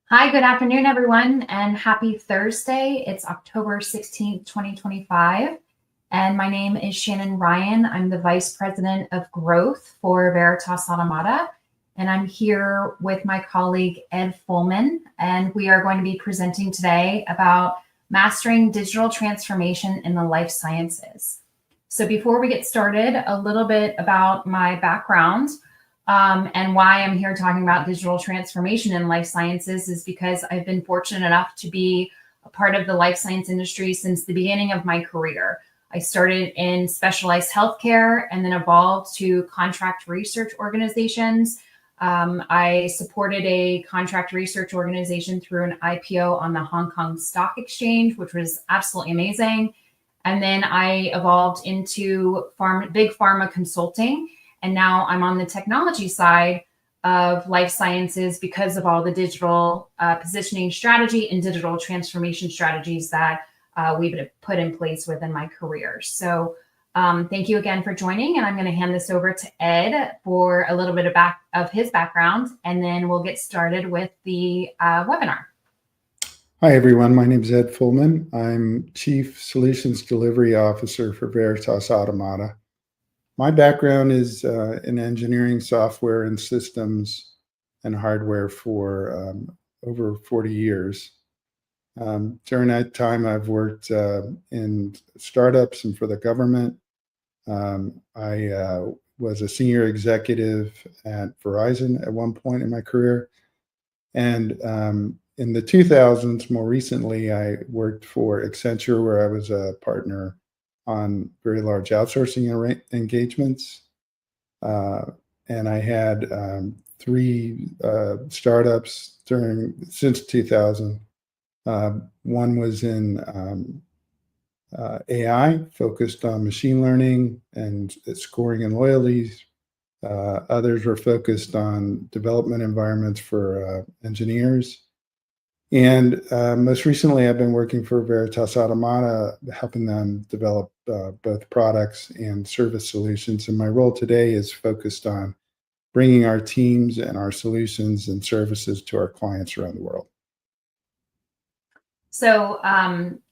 Hi, good afternoon, everyone, and happy Thursday. It's October 16th, 2025, and my name is Shannon Ryan. I'm the Vice President of Growth for Veritas Automata, and I'm here with my colleague, Ed Fullman, and we are going to be presenting today about mastering digital transformation in the life sciences. So before we get started, a little bit about my background. And why I'm here talking about digital transformation in life sciences is because I've been fortunate enough to be a part of the life science industry since the beginning of my career. I started in specialized healthcare and then evolved to contract research organizations. I supported a contract research organization through an IPO on the Hong Kong Stock Exchange, which was absolutely amazing. And then I evolved into big pharma consulting. And now I'm on the technology side of life sciences because of all the digital positioning strategy and digital transformation strategies that we've put in place within my career. So thank you again for joining. And I'm going to hand this over to Ed for a little bit of his background, and then we'll get started with the webinar. Hi, everyone. My name is Ed Fullman. I'm Chief Solutions Delivery Officer for Veritas Automata. My background is in engineering software and systems and hardware for over 40 years. During that time, I've worked in startups and for the government. I was a senior executive at Verizon at one point in my career. And in the 2000s, more recently, I worked for Accenture, where I was a partner on very large outsourcing engagements. And I had three startups since 2000. One was in AI, focused on machine learning and scoring and loyalties. Others were focused on development environments for engineers. And most recently, I've been working for Veritas Automata, helping them develop both products and service solutions. And my role today is focused on bringing our teams and our solutions and services to our clients around the world. So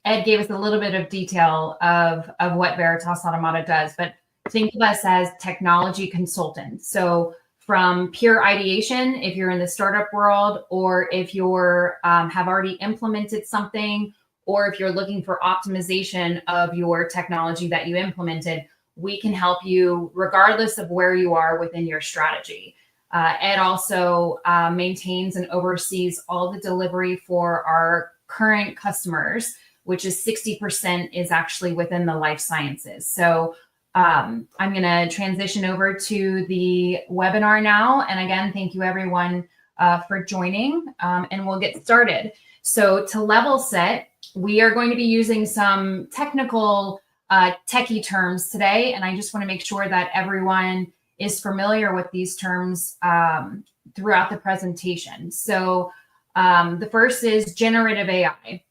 Ed gave us a little bit of detail of what Veritas Automata does, but think of us as technology consultants. So from pure ideation, if you're in the startup world, or if you're have already implemented something, or if you're looking for optimization of your technology that you implemented, we can help you regardless of where you are within your strategy. Ed also maintains and oversees all the delivery for our current customers, which is 60% is actually within the life sciences. So I'm going to transition over to the webinar now. And again, thank you everyone for joining, and we'll get started. So to level set, we are going to be using some technical techie terms today. And I just want to make sure that everyone is familiar with these terms throughout the presentation. So the first is generative AI.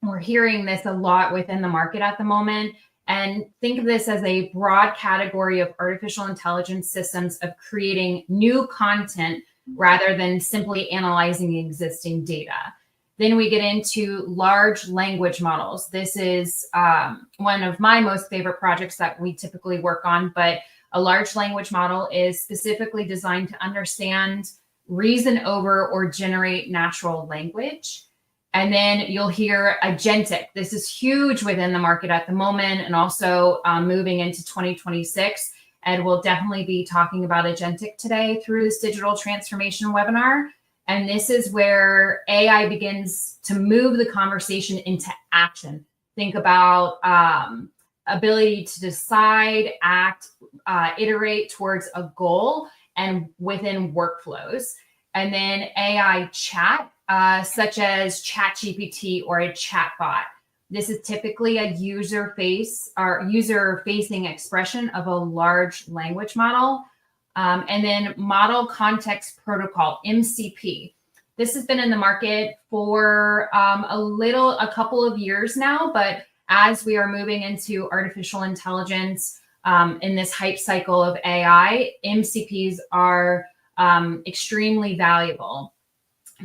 We're hearing this a lot within the market at the moment. And think of this as a broad category of artificial intelligence systems of creating new content rather than simply analyzing existing data. Then we get into large language models. This is one of my most favorite projects that we typically work on, but a large language model is specifically designed to understand, reason over, or generate natural language. And then you'll hear agentic. This is huge within the market at the moment, and also moving into 2026. And we'll definitely be talking about agentic today through this digital transformation webinar. And this is where AI begins to move the conversation into action. Think about ability to decide, act, iterate towards a goal and within workflows. And then AI chat, such as ChatGPT or a chatbot. This is typically a user-facing expression of a large language model. And then Model Context Protocol, MCP. This has been in the market for a couple of years now, but as we are moving into artificial intelligence in this hype cycle of AI, MCPs are extremely valuable.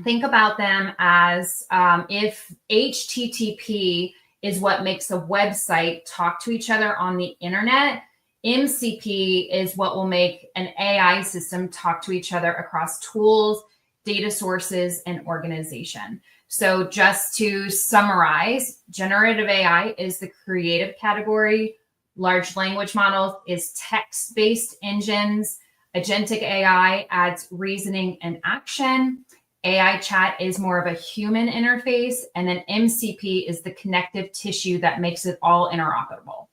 think about them as if HTTP is what makes a website talk to each other on the internet, MCP is what will make an AI system talk to each other across tools, data sources, and organization. So just to summarize, generative AI is the creative category. Large language models is text-based engines. Agentic AI adds reasoning and action. AI chat is more of a human interface. And then MCP is the connective tissue that makes it all interoperable.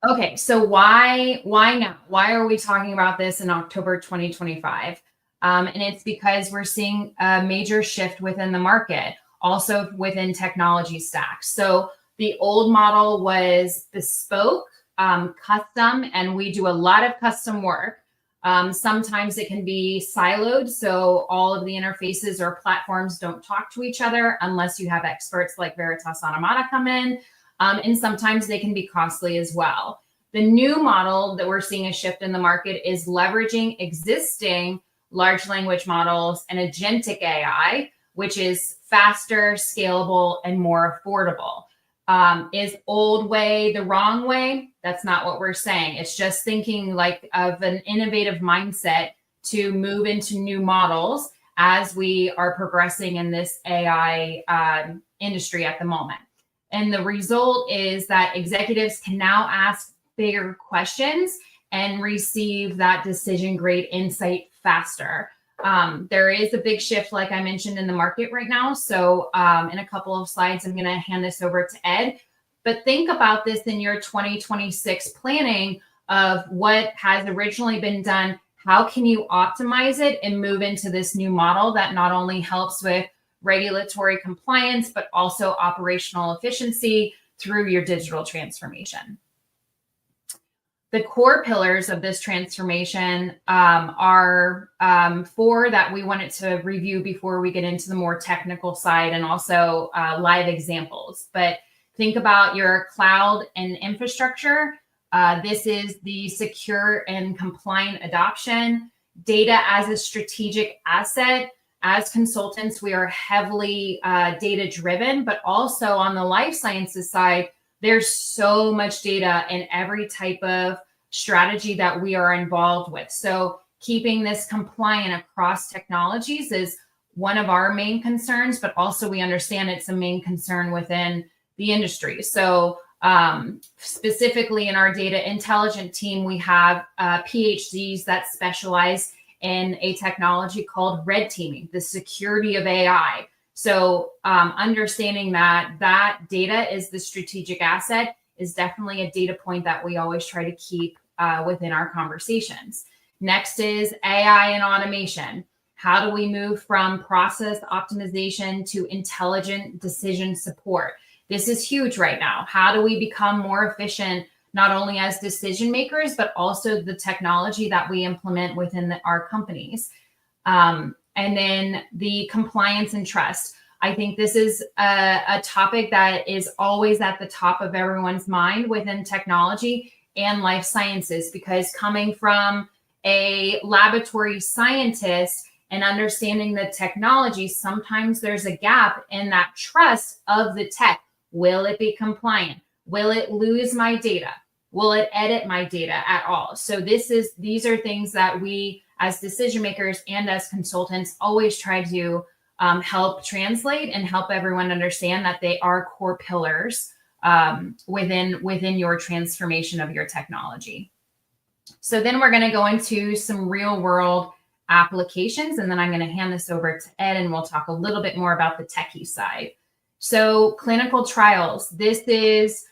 Okay, so why now? Why are we talking about this in October 2025? And it's because we're seeing a major shift within the market, also within technology stacks. So the old model was bespoke, custom, and we do a lot of custom work. Sometimes it can be siloed, so all of the interfaces or platforms don't talk to each other unless you have experts like Veritas Automata come in. And sometimes they can be costly as well. The new model that we're seeing a shift in the market is leveraging existing large language models and agentic AI, which is faster, scalable, and more affordable. Is old way the wrong way? That's not what we're saying. It's just thinking like of an innovative mindset to move into new models as we are progressing in this AI industry at the moment. And the result is that executives can now ask bigger questions and receive that decision grade insight faster. There is a big shift, like I mentioned, in the market right now. So in a couple of slides, I'm going to hand this over to Ed. But think about this in your 2026 planning of what has originally been done. How can you optimize it and move into this new model that not only helps with regulatory compliance, but also operational efficiency through your digital transformation? The core pillars of this transformation are four that we wanted to review before we get into the more technical side and also live examples. But think about your cloud and infrastructure. This is the secure and compliant adoption. Data as a strategic asset. As consultants, we are heavily data driven, but also on the life sciences side, there's so much data in every type of strategy that we are involved with. So keeping this compliant across technologies is one of our main concerns, but also we understand it's a main concern within the industry. So specifically in our data intelligence team, we have PhDs that specialize in a technology called red teaming, the security of AI. So understanding that data is the strategic asset is definitely a data point that we always try to keep within our conversations. Next is AI and automation. How do we move from process optimization to intelligent decision support? This is huge right now. How do we become more efficient, not only as decision makers, but also the technology that we implement within our companies? And then the compliance and trust. I think this is a topic that is always at the top of everyone's mind within technology and life sciences, because coming from a laboratory scientist and understanding the technology, sometimes there's a gap in that trust of the tech. Will it be compliant? Will it lose my data? Will it edit my data at all? So these are things that we as decision makers and as consultants always try to help translate and help everyone understand that they are core pillars within your transformation of your technology. So then we're going to go into some real world applications, and then I'm going to hand this over to Ed and we'll talk a little bit more about the techie side. So clinical trials, this is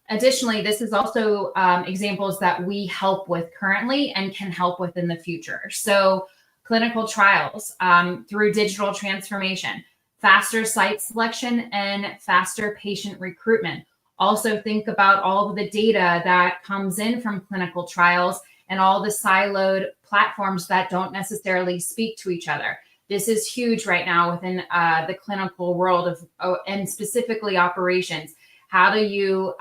additionally, this is also examples that we help with currently and can help with in the future. So clinical trials through digital transformation, faster site selection, and faster patient recruitment. Also think about all of the data that comes in from clinical trials and all the siloed platforms that don't necessarily speak to each other. This is huge right now within the clinical world and specifically operations. How do you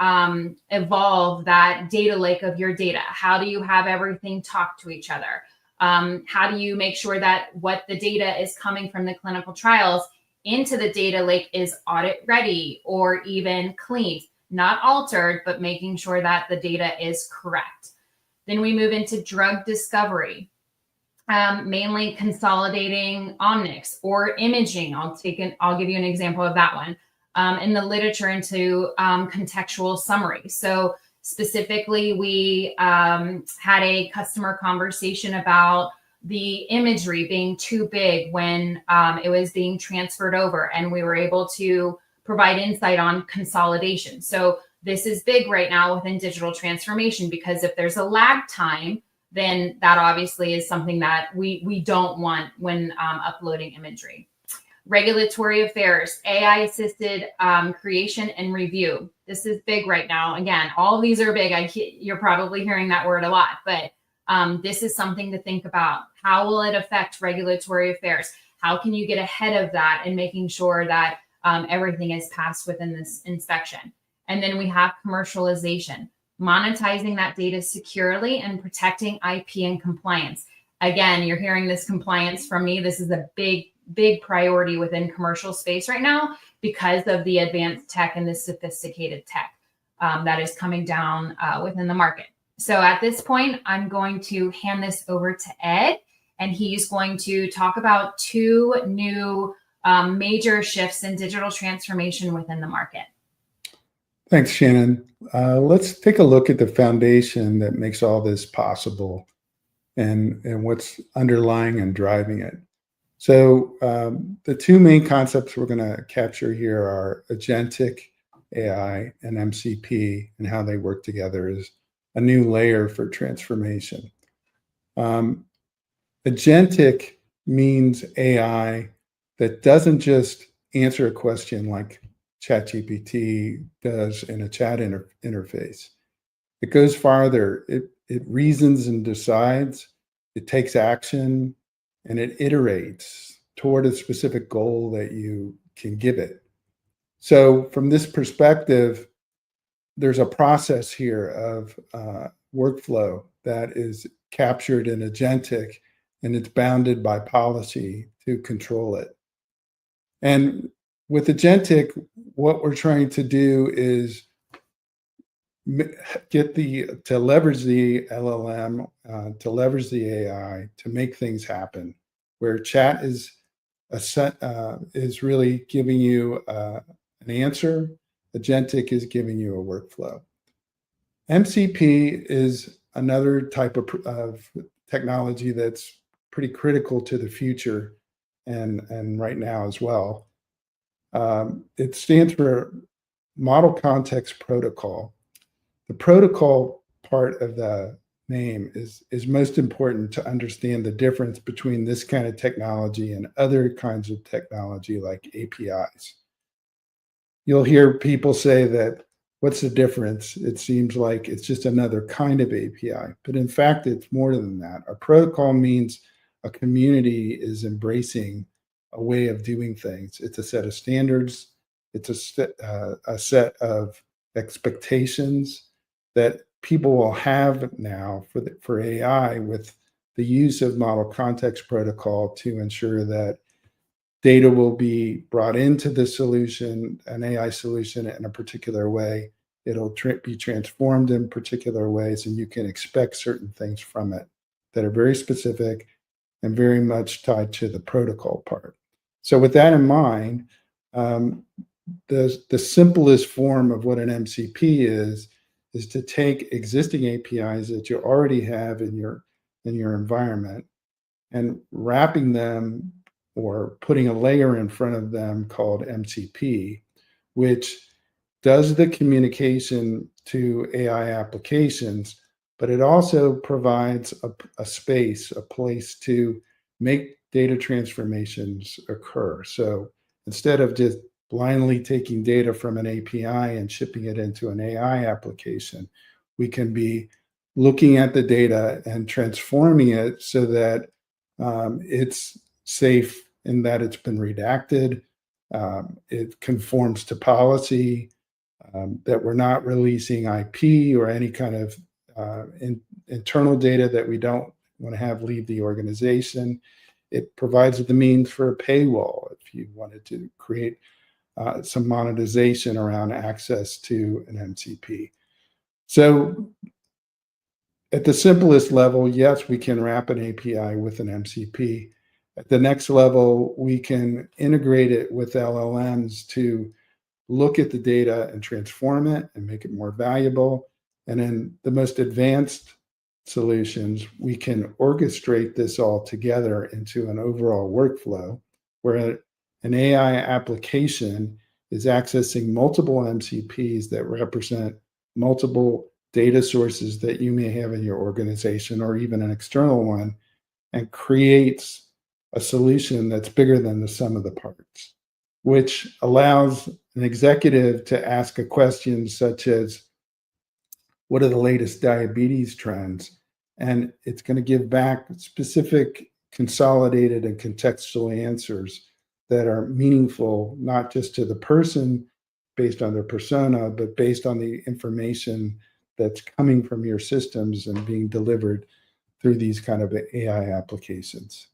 evolve that data lake of your data? How do you have everything talk to each other? How do you make sure that what the data is coming from the clinical trials into the data lake is audit ready or even cleaned, not altered, but making sure that the data is correct. Then we move into drug discovery, mainly consolidating omics or imaging. I'll give you an example of that one. In the literature into contextual summary. So specifically, we had a customer conversation about the imagery being too big when it was being transferred over, and we were able to provide insight on consolidation. So this is big right now within digital transformation, because if there's a lag time, then that obviously is something that we don't want when uploading imagery. Regulatory affairs, AI assisted creation and review. This is big right now. Again, all of these are big. You're probably hearing that word a lot, but this is something to think about. How will it affect regulatory affairs? How can you get ahead of that and making sure that everything is passed within this inspection? And then we have commercialization, monetizing that data securely and protecting IP and compliance. Again, you're hearing this compliance from me. This is a big priority within commercial space right now because of the advanced tech and the sophisticated tech that is coming down within the market. So at this point, I'm going to hand this over to Ed, and he's going to talk about two new major shifts in digital transformation within the market. Thanks, Shannon. Let's take a look at the foundation that makes all this possible and what's underlying and driving it. So the two main concepts we're going to capture here are agentic AI and MCP, and how they work together is a new layer for transformation. Agentic means AI that doesn't just answer a question like ChatGPT does in a chat interface. It goes farther. It reasons and decides. It takes action, and it iterates toward a specific goal that you can give it. So from this perspective, there's a process here of workflow that is captured in agentic, and it's bounded by policy to control it. And with agentic, what we're trying to do is to leverage the LLM, to leverage the AI to make things happen. Where chat is really giving you an answer, agentic is giving you a workflow. MCP is another type of technology that's pretty critical to the future and right now as well. It stands for Model Context Protocol. The protocol part of the name is most important to understand the difference between this kind of technology and other kinds of technology like APIs. You'll hear people say that, what's the difference? It seems like it's just another kind of API, but in fact, it's more than that. A protocol means a community is embracing a way of doing things. It's a set of standards. It's a set of expectations that people will have now for AI with the use of Model Context Protocol to ensure that data will be brought into the solution, an AI solution, in a particular way. It'll be transformed in particular ways, and you can expect certain things from it that are very specific and very much tied to the protocol part. So with that in mind, the simplest form of what an MCP is to take existing APIs that you already have in your environment and wrapping them or putting a layer in front of them called MCP, which does the communication to AI applications, but it also provides a space, a place to make data transformations occur. So instead of just blindly taking data from an API and shipping it into an AI application, we can be looking at the data and transforming it so that it's safe in that it's been redacted, it conforms to policy, that we're not releasing IP or any kind of internal data that we don't want to have leave the organization. It provides the means for a paywall if you wanted to create some monetization around access to an MCP. So at the simplest level, yes, we can wrap an API with an MCP. At the next level, we can integrate it with LLMs to look at the data and transform it and make it more valuable. And in the most advanced solutions, we can orchestrate this all together into an overall workflow where an AI application is accessing multiple MCPs that represent multiple data sources that you may have in your organization or even an external one, and creates a solution that's bigger than the sum of the parts, which allows an executive to ask a question such as, what are the latest diabetes trends? And it's going to give back specific, consolidated, and contextual answers that are meaningful, not just to the person based on their persona, but based on the information that's coming from your systems and being delivered through these kind of AI applications.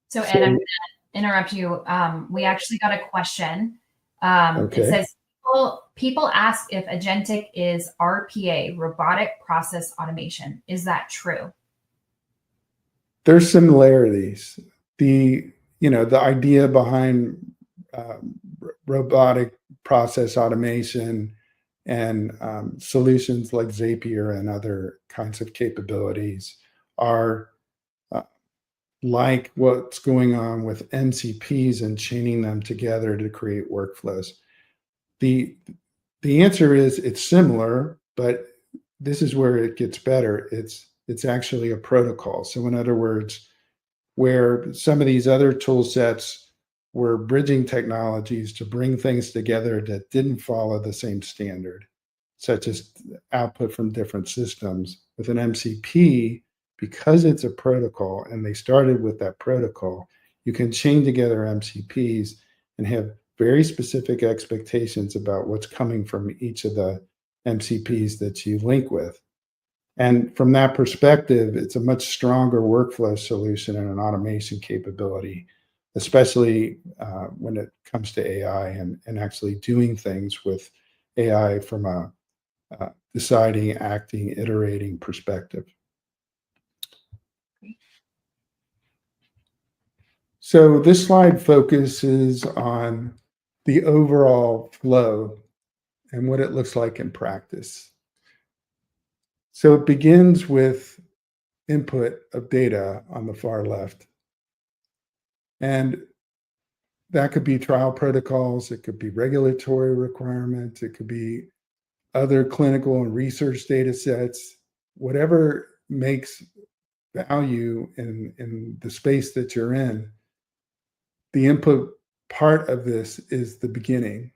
So Ed, I'm going to interrupt you. We actually got a question. It says, people ask if agentic is RPA, robotic process automation. Is that true? There's similarities. The idea behind robotic process automation and solutions like Zapier and other kinds of capabilities are like what's going on with MCPs and chaining them together to create workflows. The answer is it's similar, but this is where it gets better. It's actually a protocol. So in other words, where some of these other tool sets were bridging technologies to bring things together that didn't follow the same standard, such as output from different systems, with an MCP, because it's a protocol and they started with that protocol, you can chain together MCPs and have very specific expectations about what's coming from each of the MCPs that you link with. And from that perspective, it's a much stronger workflow solution and an automation capability, especially when it comes to AI and actually doing things with AI from a deciding, acting, iterating perspective. So this slide focuses on the overall flow and what it looks like in practice. So it begins with input of data on the far left. And that could be trial protocols, it could be regulatory requirements, it could be other clinical and research data sets, whatever makes value in the space that you're in. The input part of this is the beginning.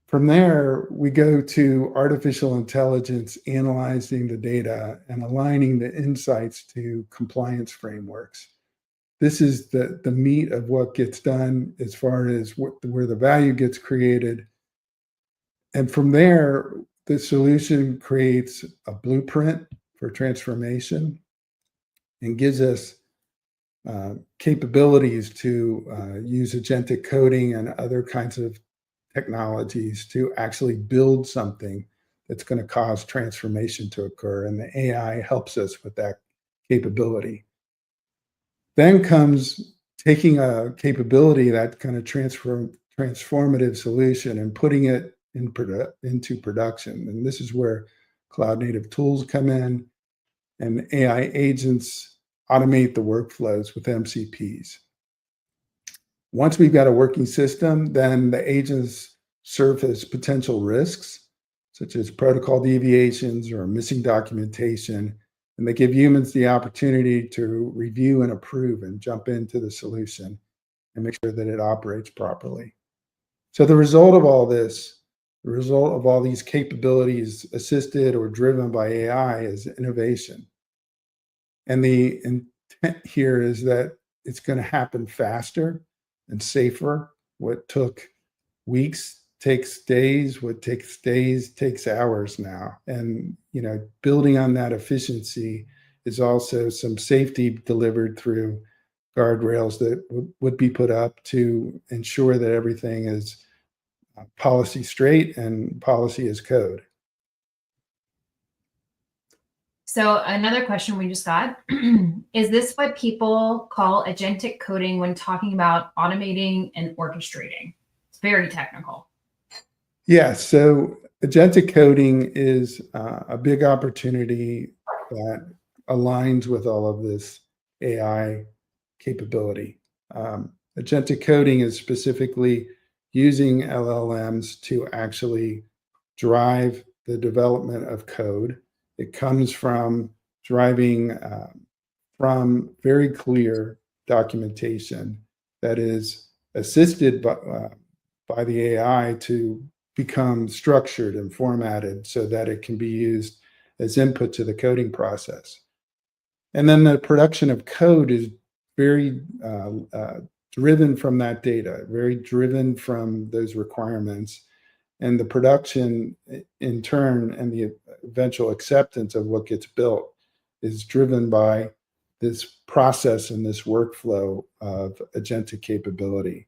From there, we go to artificial intelligence analyzing the data and aligning the insights to compliance frameworks. This is the meat of what gets done as far as where the value gets created. And from there, the solution creates a blueprint for transformation and gives us capabilities to use agentic coding and other kinds of technologies to actually build something that's going to cause transformation to occur. And the AI helps us with that capability. Then comes taking a capability, that kind of transformative solution, and putting it into production. And this is where cloud native tools come in, and AI agents automate the workflows with MCPs. Once we've got a working system, then the agents surface potential risks, such as protocol deviations or missing documentation, and they give humans the opportunity to review and approve and jump into the solution and make sure that it operates properly. So the result of all this, the result of all these capabilities assisted or driven by AI, is innovation. And the intent here is that it's going to happen faster and safer. What took weeks takes days. What takes days takes hours now. And building on that efficiency is also some safety delivered through guardrails that would be put up to ensure that everything is policy straight and policy is code. So another question we just got, is this what people call agentic coding when talking about automating and orchestrating? It's very technical. Yeah, so agentic coding is a big opportunity that aligns with all of this AI capability. Agentic coding is specifically using LLMs to actually drive the development of code. It comes from driving from very clear documentation that is assisted by the AI to become structured and formatted so that it can be used as input to the coding process. And then the production of code is very driven from that data, very driven from those requirements. And the production in turn and the eventual acceptance of what gets built is driven by this process and this workflow of agentic capability.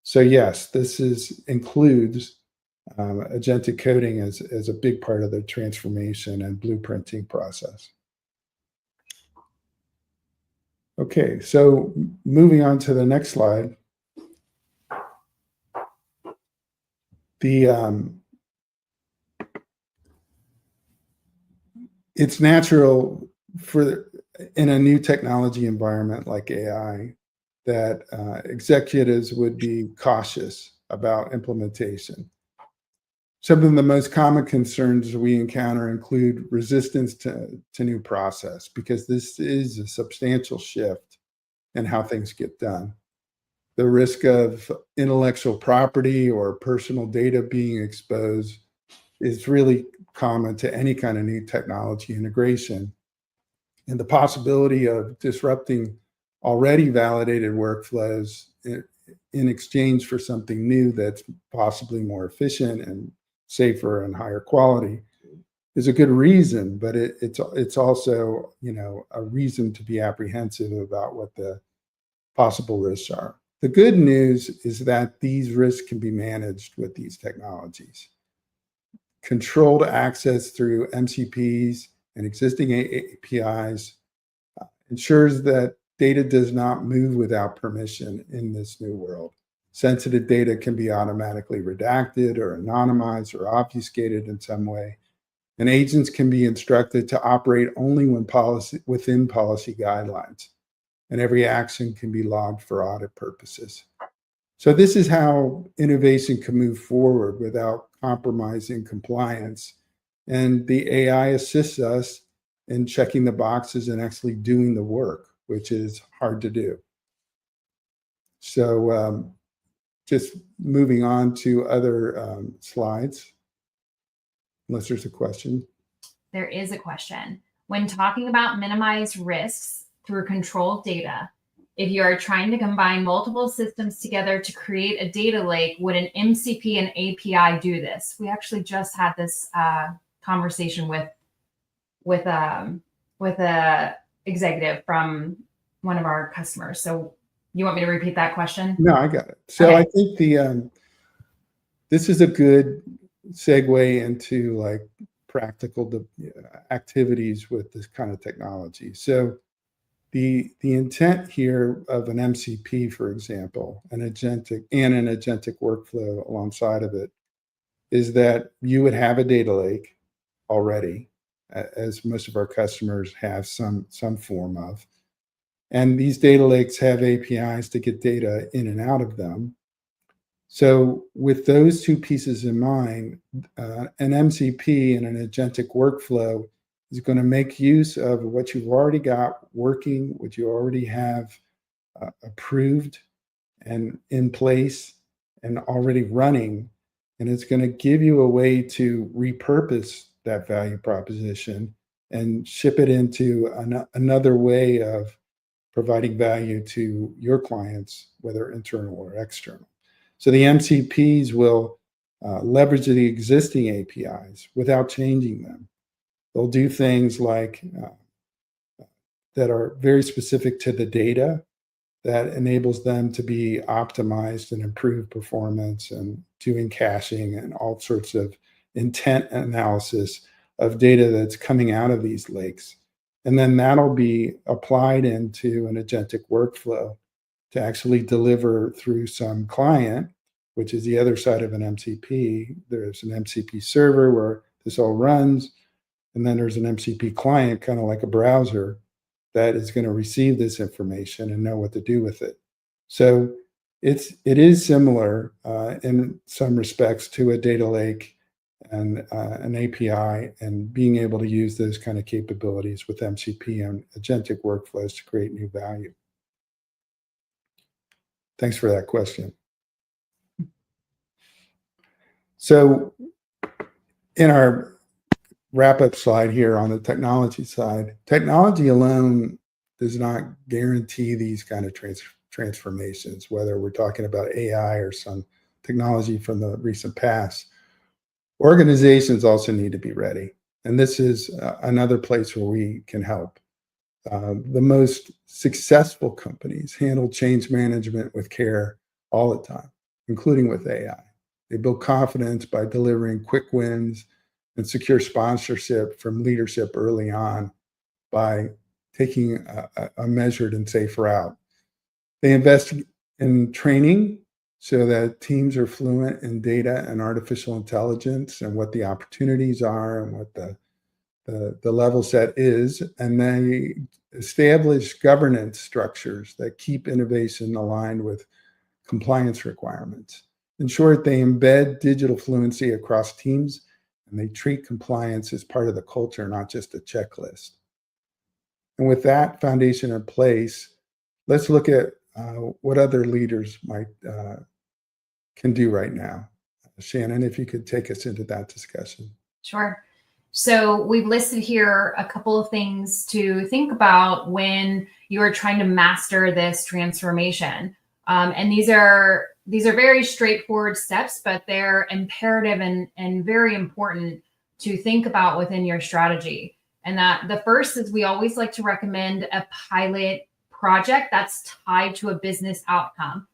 So yes, this includes agentic coding as a big part of the transformation and blueprinting process. Okay, so moving on to the next slide. It's natural in a new technology environment like AI that executives would be cautious about implementation. Some of the most common concerns we encounter include resistance to new process, because this is a substantial shift in how things get done. The risk of intellectual property or personal data being exposed is really common to any kind of new technology integration. And the possibility of disrupting already validated workflows in exchange for something new that's possibly more efficient and safer and higher quality is a good reason, but it's also a reason to be apprehensive about what the possible risks are. The good news is that these risks can be managed with these technologies. Controlled access through MCPs and existing APIs ensures that data does not move without permission in this new world. Sensitive data can be automatically redacted or anonymized or obfuscated in some way. And agents can be instructed to operate only within policy guidelines. And every action can be logged for audit purposes. So this is how innovation can move forward without compromising compliance. And the AI assists us in checking the boxes and actually doing the work, which is hard to do. So just moving on to other slides, unless there's a question. There is a question. When talking about minimize risks through controlled data, if you are trying to combine multiple systems together to create a data lake, would an MCP and API do this? We actually just had this conversation with a executive from one of our customers. So you want me to repeat that question? No, I got it. So okay. I think this is a good segue into like practical activities with this kind of technology. So the intent here of an MCP, for example, an agentic workflow alongside of it, is that you would have a data lake already, as most of our customers have some form of. And these data lakes have APIs to get data in and out of them. So with those two pieces in mind, an MCP and an agentic workflow is going to make use of what you've already got working, what you already have approved and in place and already running. And it's going to give you a way to repurpose that value proposition and ship it into another way of providing value to your clients, whether internal or external. So the MCPs will leverage the existing APIs without changing them. They'll do things like that are very specific to the data that enables them to be optimized and improve performance and doing caching and all sorts of intent analysis of data that's coming out of these lakes. And then that'll be applied into an agentic workflow to actually deliver through some client, which is the other side of an MCP. There's an MCP server where this all runs, and then there's an MCP client, kind of like a browser, that is going to receive this information and know what to do with it. So it is similar in some respects to a data lake and an API, and being able to use those kind of capabilities with MCP and agentic workflows to create new value. Thanks for that question. So in our wrap-up slide here on the technology side, technology alone does not guarantee these kind of transformations, whether we're talking about AI or some technology from the recent past. Organizations also need to be ready. And this is another place where we can help. The most successful companies handle change management with care all the time, including with AI. They build confidence by delivering quick wins and secure sponsorship from leadership early on by taking a measured and safe route. They invest in training so that teams are fluent in data and artificial intelligence and what the opportunities are and what the level set is. And they establish governance structures that keep innovation aligned with compliance requirements. In short, they embed digital fluency across teams, and they treat compliance as part of the culture, not just a checklist. And with that foundation in place, let's look at what other leaders can do right now. Shannon, if you could take us into that discussion. Sure. So we've listed here a couple of things to think about when you are trying to master this transformation. And these are very straightforward steps, but they're imperative and very important to think about within your strategy. And that the first is, we always like to recommend a pilot project that's tied to a business outcome.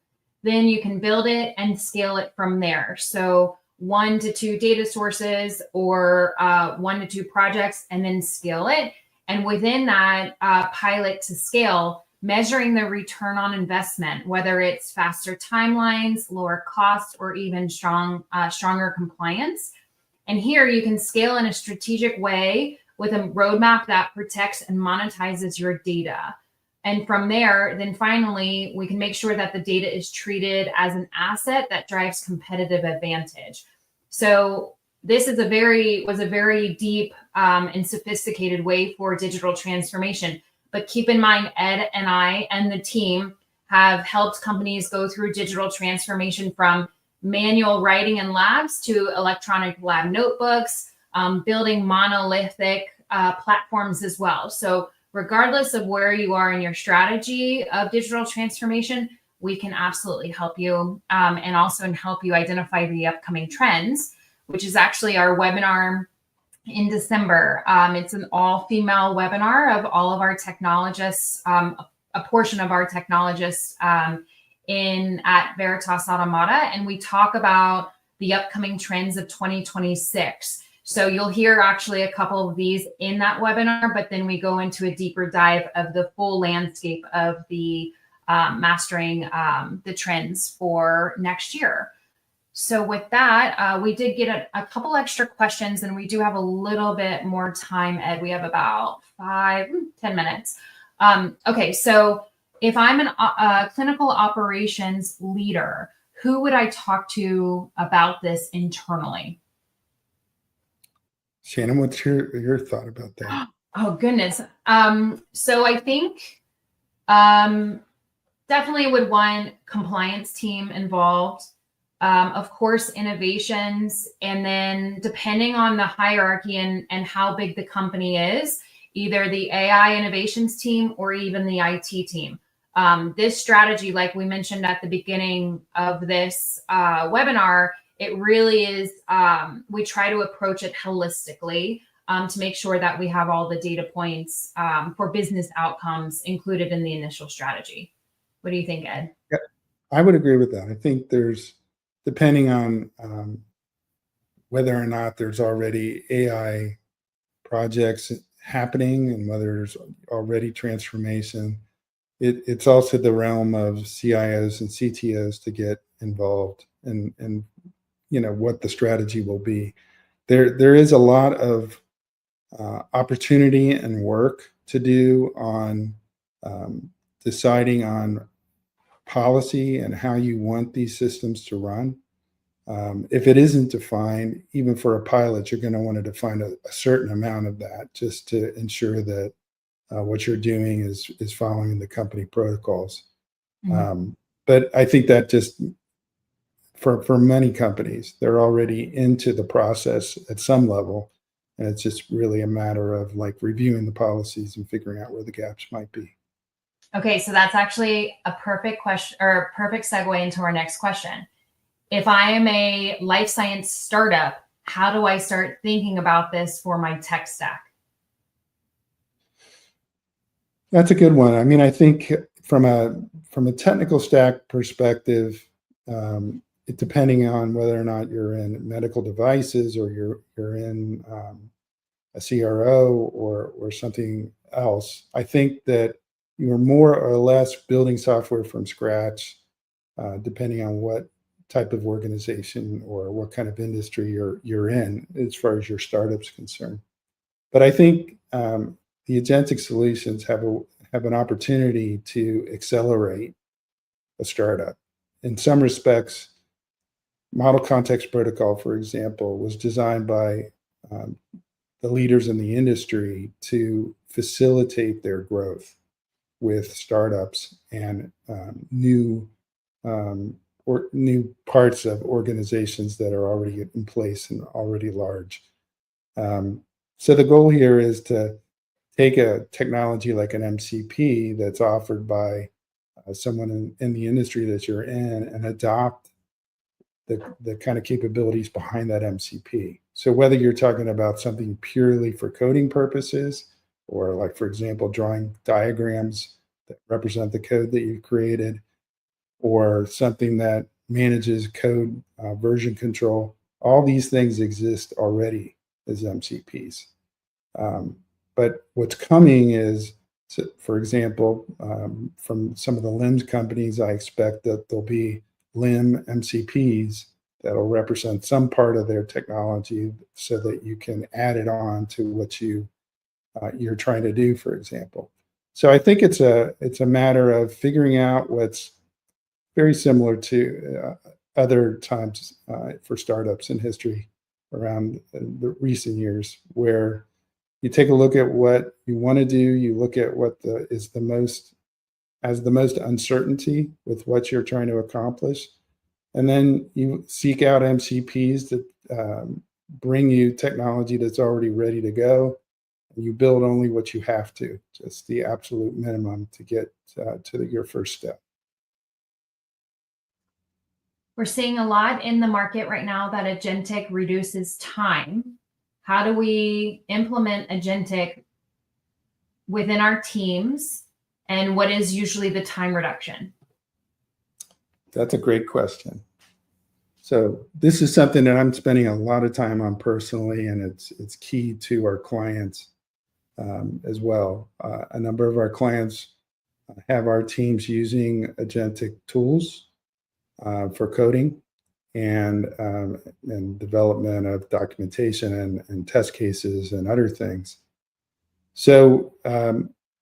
Then you can build it and scale it from there. So 1 to 2 data sources, or 1 to 2 projects, and then scale it. And within that pilot to scale, measuring the return on investment, whether it's faster timelines, lower costs, or even stronger compliance. And here you can scale in a strategic way with a roadmap that protects and monetizes your data. And from there, then finally, we can make sure that the data is treated as an asset that drives competitive advantage. So this is was a very deep and sophisticated way for digital transformation. But keep in mind, Ed and I and the team have helped companies go through digital transformation from manual writing in labs to electronic lab notebooks, building monolithic platforms as well. So regardless of where you are in your strategy of digital transformation, we can absolutely help you, and also help you identify the upcoming trends, which is actually our webinar in December. It's an all-female webinar of all of our technologists, a portion of our technologists at Veritas Automata, and we talk about the upcoming trends of 2026. So you'll hear actually a couple of these in that webinar, but then we go into a deeper dive of the full landscape of the mastering the trends for next year. So with that, we did get a couple extra questions, and we do have a little bit more time, Ed. We have about 10 minutes. Okay, so if I'm a clinical operations leader, who would I talk to about this internally? Shannon, what's your thought about that? Oh, goodness. So I think definitely would want compliance team involved. Of course, innovations, and then depending on the hierarchy and how big the company is, either the AI innovations team or even the IT team. This strategy, like we mentioned at the beginning of this webinar, it really is, we try to approach it holistically. to make sure that we have all the data points for business outcomes included in the initial strategy. What do you think, Ed? Yeah, I would agree with that. I think there's, depending on whether or not there's already AI projects happening and whether there's already transformation, it's also the realm of CIOs and CTOs to get involved and what the strategy will be. There is a lot of opportunity and work to do on deciding on policy and how you want these systems to run. If it isn't defined, even for a pilot, you're going to want to define a certain amount of that just to ensure that what you're doing is following the company protocols. Mhm. But I think that just for many companies, they're already into the process at some level, and it's just really a matter of like reviewing the policies and figuring out where the gaps might be. Okay, so that's actually a perfect question or perfect segue into our next question. If I am a life science startup, how do I start thinking about this for my tech stack? That's a good one. I mean, I think from a technical stack perspective, depending on whether or not you're in medical devices or you're in a CRO or something else, I think that you're more or less building software from scratch, depending on what type of organization or what kind of industry you're in, as far as your startup's concerned. But I think the agentic solutions have an opportunity to accelerate a startup. In some respects, Model Context Protocol, for example, was designed by um, the leaders in the industry to facilitate their growth with startups and um, new parts of organizations that are already in place and already large. Um, so the goal here is to take a technology like an MCP that's offered by someone in the industry that you're in and adopt the kind of capabilities behind that MCP. So whether you're talking about something purely for coding purposes, or like, for example, drawing diagrams that represent the code that you've created, or something that manages code version control, all these things exist already as MCPs. Um, but what's coming is, so for example, from some of the LIMS companies, I expect that there'll be LIM MCPs that'll represent some part of their technology so that you can add it on to what you're trying to do, for example. So I think it's a matter of figuring out what's very similar to other times for startups in history around the recent years, where you take a look at what you want to do, you look at what has the most uncertainty with what you're trying to accomplish, and then you seek out MCPs that bring you technology that's already ready to go, and you build only what you have to, just the absolute minimum to get your first step. We're seeing a lot in the market right now that agentic reduces time. How do we implement agentic within our teams? And what is usually the time reduction? That's a great question. So this is something that I'm spending a lot of time on personally, and it's key to our clients as well. A number of our clients have our teams using agentic tools for coding and development of documentation and test cases and other things. So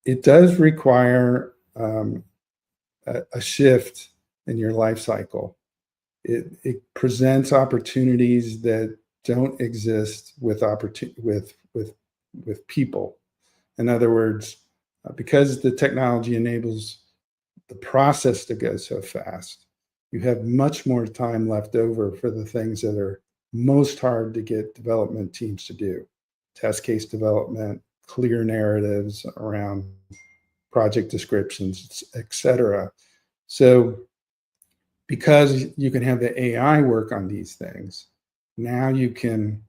it does require a shift in your life cycle. It presents opportunities that don't exist with people. In other words, because the technology enables the process to go so fast, you have much more time left over for the things that are most hard to get development teams to do: test case development, clear narratives around project descriptions, etc. So because you can have the AI work on these things, now you can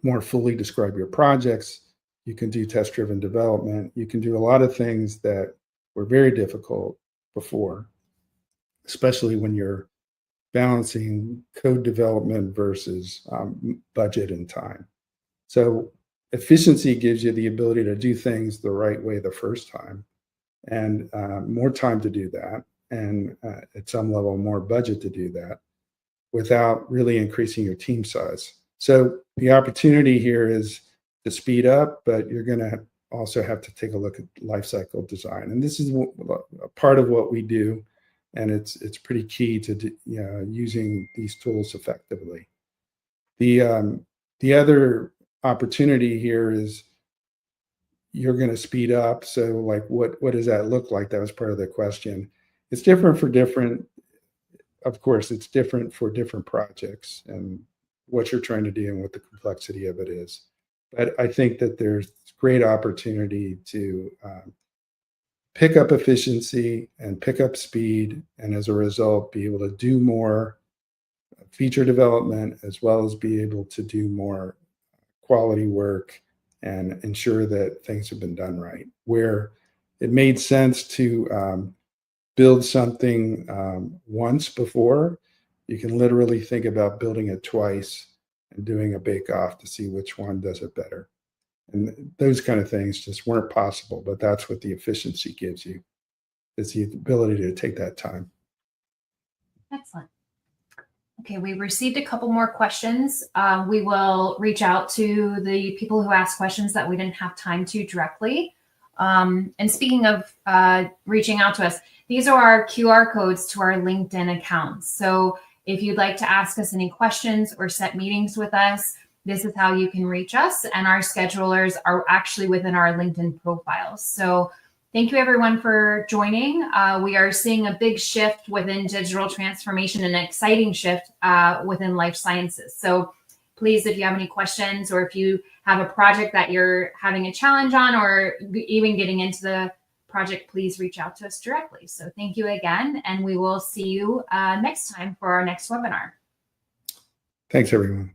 more fully describe your projects. You can do test-driven development. You can do a lot of things that were very difficult before, especially when you're balancing code development versus budget and time. So efficiency gives you the ability to do things the right way the first time, and more time to do that, and at some level more budget to do that without really increasing your team size. So the opportunity here is to speed up, but you're going to also have to take a look at lifecycle design, and this is a part of what we do, and it's pretty key to using these tools effectively. The other opportunity here is you're going to speed up. So, like, what does that look like? That was part of the question. It's different for different. Of course, it's different for different projects and what you're trying to do and what the complexity of it is. But I think that there's great opportunity to pick up efficiency and pick up speed, and as a result, be able to do more feature development as well as be able to do more quality work and ensure that things have been done right. Where it made sense to build something once before, you can literally think about building it twice and doing a bake-off to see which one does it better. And those kind of things just weren't possible, but that's what the efficiency gives you, is the ability to take that time. Excellent. Okay, we received a couple more questions. We will reach out to the people who asked questions that we didn't have time to directly. And speaking of reaching out to us, these are our QR codes to our LinkedIn accounts. So if you'd like to ask us any questions or set meetings with us, this is how you can reach us. And our schedulers are actually within our LinkedIn profiles. So thank you, everyone, for joining. We are seeing a big shift within digital transformation, an exciting shift within life sciences. So please, if you have any questions or if you have a project that you're having a challenge on or even getting into the project, please reach out to us directly. So thank you again, and we will see you next time for our next webinar. Thanks, everyone.